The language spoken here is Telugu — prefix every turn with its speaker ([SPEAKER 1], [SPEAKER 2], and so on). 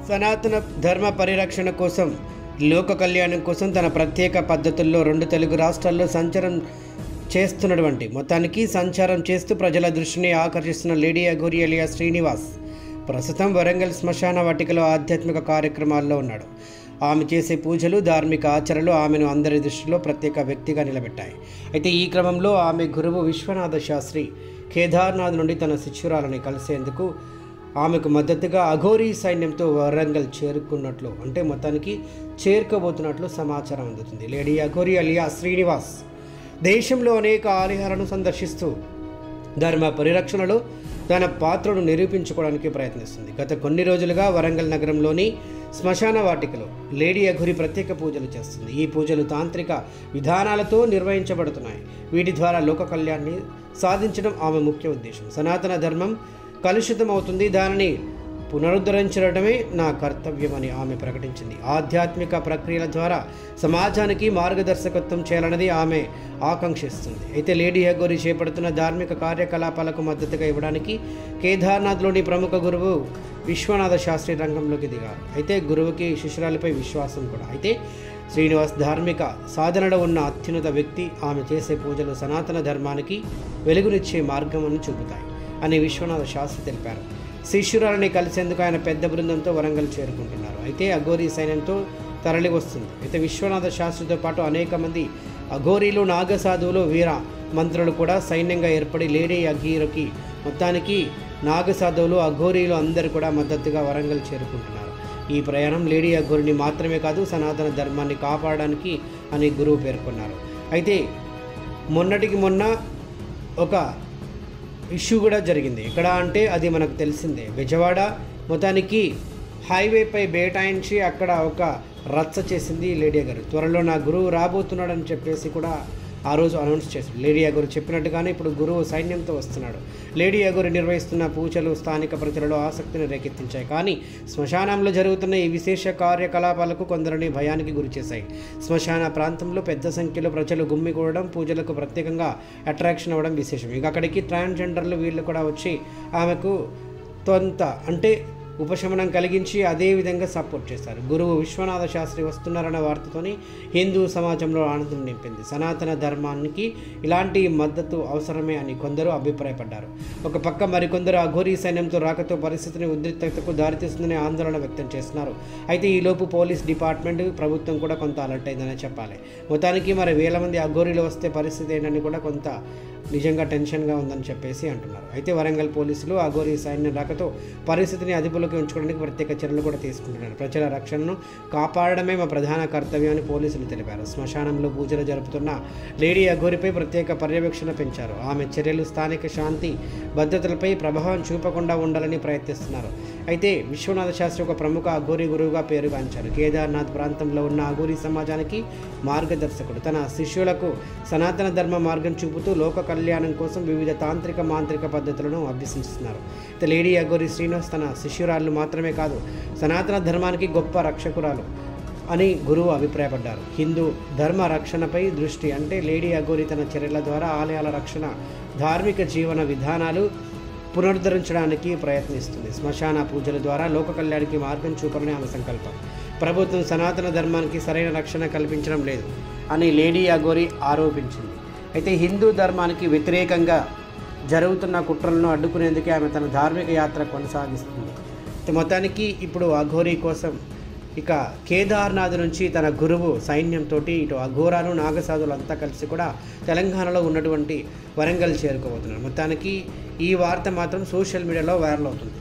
[SPEAKER 1] సనాతన ధర్మ పరిరక్షణ కోసం, లోక కళ్యాణం కోసం తన ప్రత్యేక పద్ధతుల్లో 2 తెలుగు రాష్ట్రాల్లో సంచారం చేస్తూ ప్రజల దృష్టిని ఆకర్షిస్తున్న లేడీ అఘోరి అలియాస్ శ్రీనివాస్ ప్రస్తుతం వరంగల్ శ్మశాన వాటికలో ఆధ్యాత్మిక కార్యక్రమాల్లో ఉన్నాడు. ఆమె చేసే పూజలు, ధార్మిక ఆచరణలు ఆమెను అందరి దృష్టిలో ప్రత్యేక వ్యక్తిగా నిలబెట్టాయి. అయితే ఈ క్రమంలో ఆమె గురువు విశ్వనాథ శాస్త్రి కేదార్నాథ్ నుండి తన శిష్యురాలని కలిసేందుకు ఆమెకు మద్దతుగా అఘోరీ సైన్యంతో వరంగల్ చేరుకోబోతున్నట్లు సమాచారం అందుతుంది. లేడీ అఘోరి అలియాస్ శ్రీనివాస్ దేశంలో అనేక ఆలయాలను సందర్శిస్తూ ధర్మ పరిరక్షణలో తన పాత్రను నిరూపించుకోవడానికి ప్రయత్నిస్తుంది. గత కొన్ని రోజులుగా వరంగల్ నగరంలోని శ్మశాన వాటికలో లేడీ అఘోరి ప్రత్యేక పూజలు చేస్తుంది. ఈ పూజలు తాంత్రిక విధానాలతో నిర్వహించబడుతున్నాయి. వీటి ద్వారా లోక కళ్యాణాన్ని సాధించడం ఆమె ముఖ్య ఉద్దేశం. సనాతన ధర్మం కలుషితం అవుతుంది, దానిని పునరుద్ధరించడమే నా కర్తవ్యమని ఆమె ప్రకటించింది. ఆధ్యాత్మిక ప్రక్రియల ద్వారా సమాజానికి మార్గదర్శకత్వం చేయాలన్నది ఆమె ఆకాంక్షిస్తుంది. అయితే లేడీ అఘోరి చేపడుతున్న ధార్మిక కార్యకలాపాలకు మద్దతుగా ఇవ్వడానికి కేదార్నాథ్లోని ప్రముఖ గురువు విశ్వనాథ శాస్త్రి రంగంలోకి దిగారు. అయితే గురువుకి శిష్యురాలిపై విశ్వాసం కూడా. అయితే శ్రీనివాస్ ధార్మిక సాధనలో ఉన్న అత్యున్నత వ్యక్తి. ఆమె చేసే పూజలు సనాతన ధర్మానికి వెలుగునిచ్చే మార్గం అని చూపుతాయి అని విశ్వనాథ శాస్త్రి తెలిపారు. శిష్యురాలని కలిసేందుకు ఆయన పెద్ద బృందంతో వరంగల్ చేరుకుంటున్నారు. అయితే అఘోరీ సైన్యంతో తరలి వస్తుంది. అయితే విశ్వనాథ శాస్త్రితో పాటు అనేక మంది అఘోరీలు, నాగసాధువులు, వీర మంత్రులు కూడా సైన్యంగా ఏర్పడి లేడీ అఘోరికి మొత్తానికి నాగసాధువులు, అఘోరీలు అందరూ కూడా మద్దతుగా వరంగల్ చేరుకుంటున్నారు. ఈ ప్రయాణం లేడీ అఘోరిని మాత్రమే కాదు, సనాతన ధర్మాన్ని కాపాడడానికి అని గురువు పేర్కొన్నారు. అయితే మొన్నటికి మొన్న ఒక ఇష్యూ కూడా జరిగింది. ఎక్కడ అంటే అది మనకు తెలిసిందే. బెజవాడ మొత్తానికి హైవేపై బేటాయించి అక్కడ ఒక రచ్చ చేసింది లేడీ అఘోరి. త్వరలో నా గురువు రాబోతున్నాడని చెప్పేసి కూడా ఆ రోజు అనౌన్స్ చేశారు. లేడీ అఘోరి చెప్పినట్టుగానే ఇప్పుడు గురువు సైన్యంతో వస్తున్నాడు. లేడీ అఘోరి నిర్వహిస్తున్న పూజలు స్థానిక ప్రజలలో ఆసక్తిని రేకెత్తించాయి. కానీ శ్మశానంలో జరుగుతున్న ఈ విశేష కార్యకలాపాలకు కొందరిని భయానికి గురిచేశాయి. శ్మశాన ప్రాంతంలో పెద్ద సంఖ్యలో ప్రజలు గుమ్మికూడడం, పూజలకు ప్రత్యేకంగా అట్రాక్షన్ అవ్వడం విశేషం. ఇక అక్కడికి ట్రాన్స్జెండర్లు వీళ్ళు కూడా వచ్చి ఆమెకు కొంత ఉపశమనం కలిగించి అదేవిధంగా సపోర్ట్ చేశారు. గురువు విశ్వనాథ శాస్త్రి వస్తున్నారన్న వార్తతోని హిందూ సమాజంలో ఆనందం నింపింది. సనాతన ధర్మానికి ఇలాంటి మద్దతు అవసరమే అని కొందరు అభిప్రాయపడ్డారు. ఒక పక్క మరికొందరు అఘోరీ సైన్యంతో రాకతో పరిస్థితిని ఉద్రిక్తతకు దారితీస్తుందని ఆందోళన వ్యక్తం చేస్తున్నారు. అయితే ఈలోపు పోలీస్ డిపార్ట్మెంట్, ప్రభుత్వం కూడా కొంత అలర్ట్ అయిందనే చెప్పాలి. మొత్తానికి మరి వేల మంది అఘోరీలు వస్తే పరిస్థితి ఏంటని కూడా కొంత నిజంగా టెన్షన్గా ఉందని చెప్పేసి అంటున్నారు. అయితే వరంగల్ పోలీసులు అఘోరీ సైన్యం రాకతో పరిస్థితిని అదుపులోకి ఉంచుకోవడానికి ప్రత్యేక చర్యలు కూడా తీసుకుంటున్నారు. ప్రజల రక్షణను కాపాడడమే మా ప్రధాన కర్తవ్యం అని పోలీసులు తెలిపారు. శ్మశానంలో పూజలు జరుపుతున్న లేడీ అఘోరిపై ప్రత్యేక పర్యవేక్షణ పెంచారు. ఆమె చర్యలు స్థానిక శాంతి భద్రతలపై ప్రభావం చూపకుండా ఉండాలని ప్రయత్నిస్తున్నారు. అయితే విశ్వనాథ శాస్త్రి ఒక ప్రముఖ అఘోరీ గురువుగా పేరుగాంచారు. కేదార్నాథ్ ప్రాంతంలో ఉన్న అఘోరీ సమాజానికి మార్గదర్శకుడు. తన శిష్యులకు సనాతన ధర్మ మార్గం చూపుతూ లోక కళ్యాణం కోసం వివిధ తాంత్రిక, మాంత్రిక పద్ధతులను అభ్యసిస్తున్నారు. అయితే లేడీ అఘోరి శ్రీనివాస్ తన శిష్యురాళ్ళు మాత్రమే కాదు, సనాతన ధర్మానికి గొప్ప రక్షకురాలు అని గురువు అభిప్రాయపడ్డారు. హిందూ ధర్మ రక్షణపై దృష్టి అంటే లేడీ అఘోరి తన చర్యల ద్వారా ఆలయాల రక్షణ, ధార్మిక జీవన విధానాలు పునరుద్ధరించడానికి ప్రయత్నిస్తుంది. శ్మశాన పూజల ద్వారా లోక కళ్యాణానికి మార్గం చూపాలని ఆమె సంకల్పం. ప్రభుత్వం సనాతన ధర్మానికి సరైన రక్షణ కల్పించడం లేదు అని లేడీ అఘోరి ఆరోపించింది. అయితే హిందూ ధర్మానికి వ్యతిరేకంగా జరుగుతున్న కుట్రలను అడ్డుకునేందుకే ఆమె తన ధార్మిక యాత్ర కొనసాగిస్తుంది. మొత్తానికి ఇప్పుడు అఘోరీ కోసం ఇక కేదార్నాథ్ నుంచి తన గురువు సైన్యంతో ఇటు అఘోరాలు, నాగసాధులు అంతా కలిసి కూడా తెలంగాణలో ఉన్నటువంటి వరంగల్ చేరుకోబోతున్నారు. మొత్తానికి ఈ వార్త మాత్రం సోషల్ మీడియాలో వైరల్ అవుతుంది.